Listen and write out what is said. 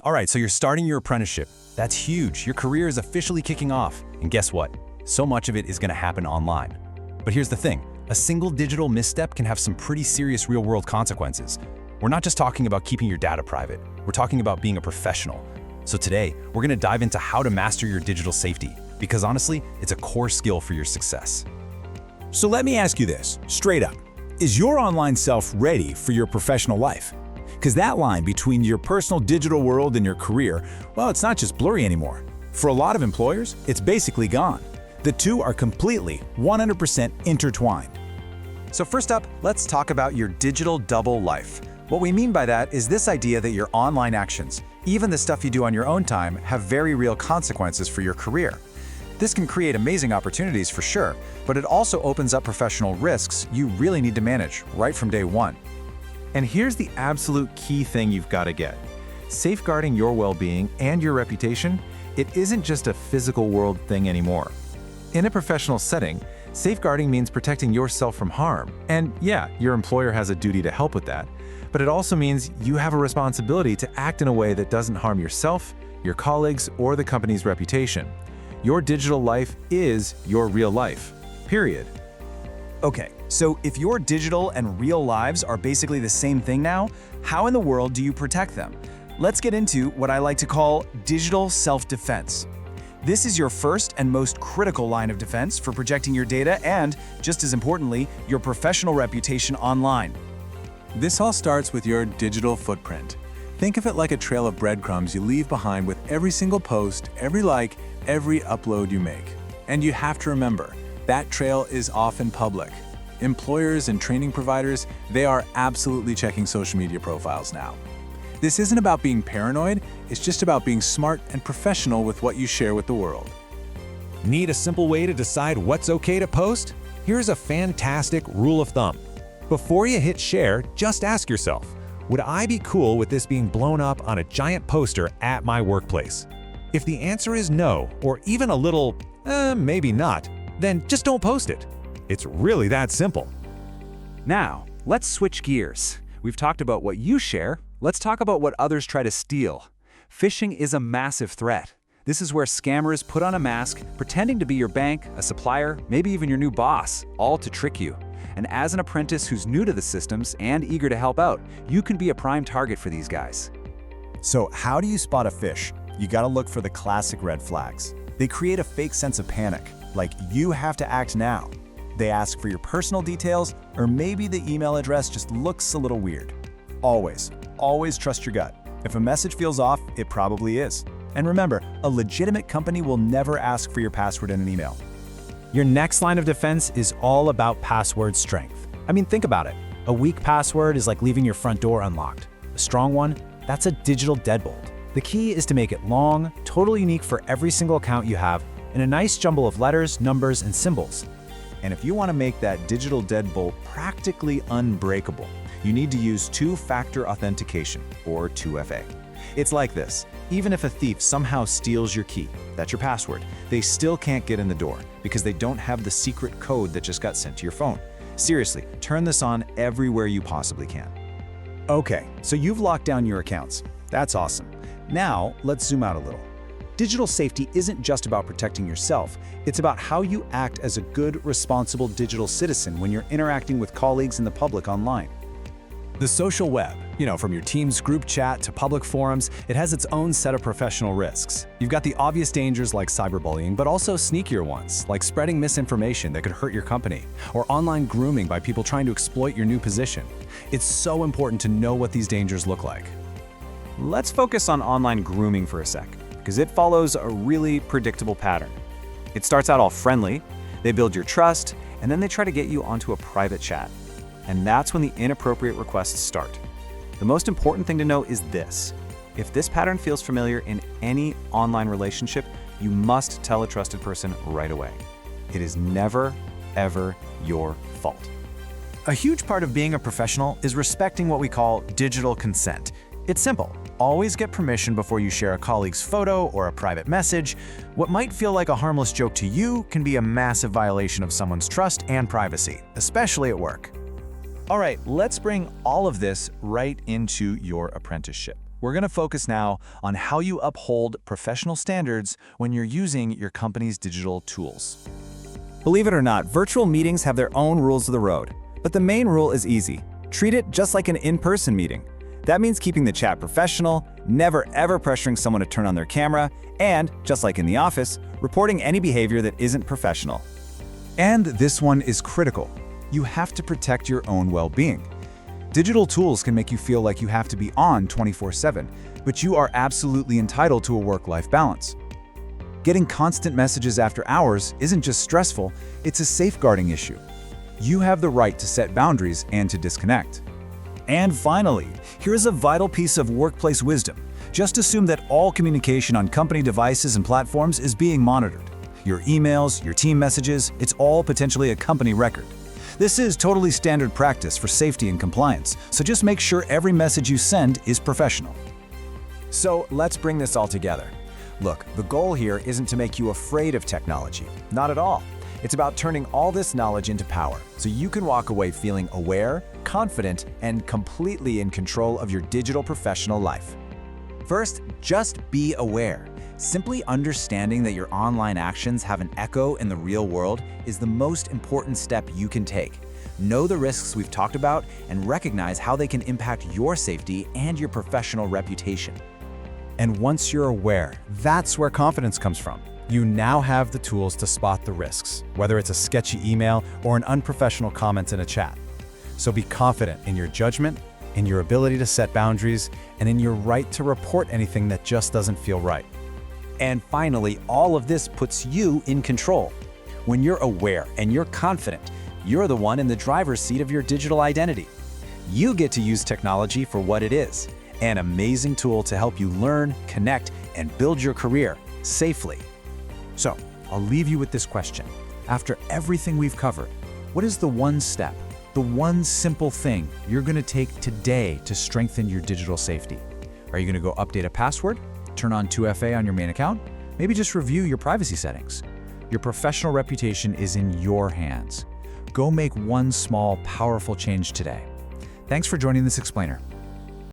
All right, so you're starting your apprenticeship. That's huge. Your career is officially kicking off. And guess what? So much of it is going to happen online. But here's the thing. A single digital misstep can have some pretty serious real-world consequences. We're not just talking about keeping your data private. We're talking about being a professional. So today, we're going to dive into how to master your digital safety, because honestly, it's a core skill for your success. So let me ask you this, straight up. Is your online self ready for your professional life? Because that line between your personal digital world and your career, well, it's not just blurry anymore. For a lot of employers, it's basically gone. The two are completely, 100% intertwined. So first up, let's talk about your digital double life. What we mean by that is this idea that your online actions, even the stuff you do on your own time, have very real consequences for your career. This can create amazing opportunities for sure, but it also opens up professional risks you really need to manage right from day one. And here's the absolute key thing you've got to get. Safeguarding your well-being and your reputation, it isn't just a physical world thing anymore. In a professional setting, safeguarding means protecting yourself from harm. And yeah, your employer has a duty to help with that, but it also means you have a responsibility to act in a way that doesn't harm yourself, your colleagues, or the company's reputation. Your digital life is your real life, period. Okay, so if your digital and real lives are basically the same thing now, how in the world do you protect them? Let's get into what I like to call digital self-defense. This is your first and most critical line of defense for protecting your data and, just as importantly, your professional reputation online. This all starts with your digital footprint. Think of it like a trail of breadcrumbs you leave behind with every single post, every like, every upload you make. And you have to remember, that trail is often public. Employers and training providers, they are absolutely checking social media profiles now. This isn't about being paranoid, it's just about being smart and professional with what you share with the world. Need a simple way to decide what's okay to post? Here's a fantastic rule of thumb. Before you hit share, just ask yourself, would I be cool with this being blown up on a giant poster at my workplace? If the answer is no, or even a little, maybe not, then just don't post it. It's really that simple. Now, let's switch gears. We've talked about what you share. Let's talk about what others try to steal. Phishing is a massive threat. This is where scammers put on a mask, pretending to be your bank, a supplier, maybe even your new boss, all to trick you. And as an apprentice who's new to the systems and eager to help out, you can be a prime target for these guys. So how do you spot a phish? You gotta look for the classic red flags. They create a fake sense of panic, like you have to act now. They ask for your personal details, or maybe the email address just looks a little weird. Always trust your gut. If a message feels off, it probably is. And remember, a legitimate company will never ask for your password in an email. Your next line of defense is all about password strength. I mean, think about it. A weak password is like leaving your front door unlocked. A strong one, that's a digital deadbolt. The key is to make it long, totally unique for every single account you have, in a nice jumble of letters, numbers, and symbols. And if you want to make that digital deadbolt practically unbreakable, you need to use two-factor authentication, or 2FA. It's like this. Even if a thief somehow steals your key, that's your password, they still can't get in the door because they don't have the secret code that just got sent to your phone. Seriously, turn this on everywhere you possibly can. Okay, so you've locked down your accounts. That's awesome. Now, let's zoom out a little. Digital safety isn't just about protecting yourself, it's about how you act as a good, responsible digital citizen when you're interacting with colleagues and the public online. The social web, from your team's group chat to public forums, it has its own set of professional risks. You've got the obvious dangers like cyberbullying, but also sneakier ones, like spreading misinformation that could hurt your company, or online grooming by people trying to exploit your new position. It's so important to know what these dangers look like. Let's focus on online grooming for a sec, because it follows a really predictable pattern. It starts out all friendly, they build your trust, and then they try to get you onto a private chat. And that's when the inappropriate requests start. The most important thing to know is this. If this pattern feels familiar in any online relationship, you must tell a trusted person right away. It is never, ever your fault. A huge part of being a professional is respecting what we call digital consent. It's simple. Always get permission before you share a colleague's photo or a private message. What might feel like a harmless joke to you can be a massive violation of someone's trust and privacy, especially at work. All right, let's bring all of this right into your apprenticeship. We're going to focus now on how you uphold professional standards when you're using your company's digital tools. Believe it or not, virtual meetings have their own rules of the road. But the main rule is easy. Treat it just like an in-person meeting. That means keeping the chat professional, never ever pressuring someone to turn on their camera, and, just like in the office, reporting any behavior that isn't professional. And this one is critical. You have to protect your own well-being. Digital tools can make you feel like you have to be on 24/7, but you are absolutely entitled to a work-life balance. Getting constant messages after hours isn't just stressful, it's a safeguarding issue. You have the right to set boundaries and to disconnect. And finally, here is a vital piece of workplace wisdom. Just assume that all communication on company devices and platforms is being monitored. Your emails, your team messages, it's all potentially a company record. This is totally standard practice for safety and compliance, so just make sure every message you send is professional. So let's bring this all together. Look, the goal here isn't to make you afraid of technology. Not at all. It's about turning all this knowledge into power, so you can walk away feeling aware, confident, and completely in control of your digital professional life. First, just be aware. Simply understanding that your online actions have an echo in the real world is the most important step you can take. Know the risks we've talked about and recognize how they can impact your safety and your professional reputation. And once you're aware, that's where confidence comes from. You now have the tools to spot the risks, whether it's a sketchy email or an unprofessional comment in a chat. So be confident in your judgment, in your ability to set boundaries, and in your right to report anything that just doesn't feel right. And finally, all of this puts you in control. When you're aware and you're confident, you're the one in the driver's seat of your digital identity. You get to use technology for what it is, an amazing tool to help you learn, connect, and build your career safely. So, I'll leave you with this question. After everything we've covered, what is the one step, the one simple thing you're going to take today to strengthen your digital safety? Are you going to go update a password? Turn on 2FA on your main account? Maybe just review your privacy settings. Your professional reputation is in your hands. Go make one small, powerful change today. Thanks for joining this explainer.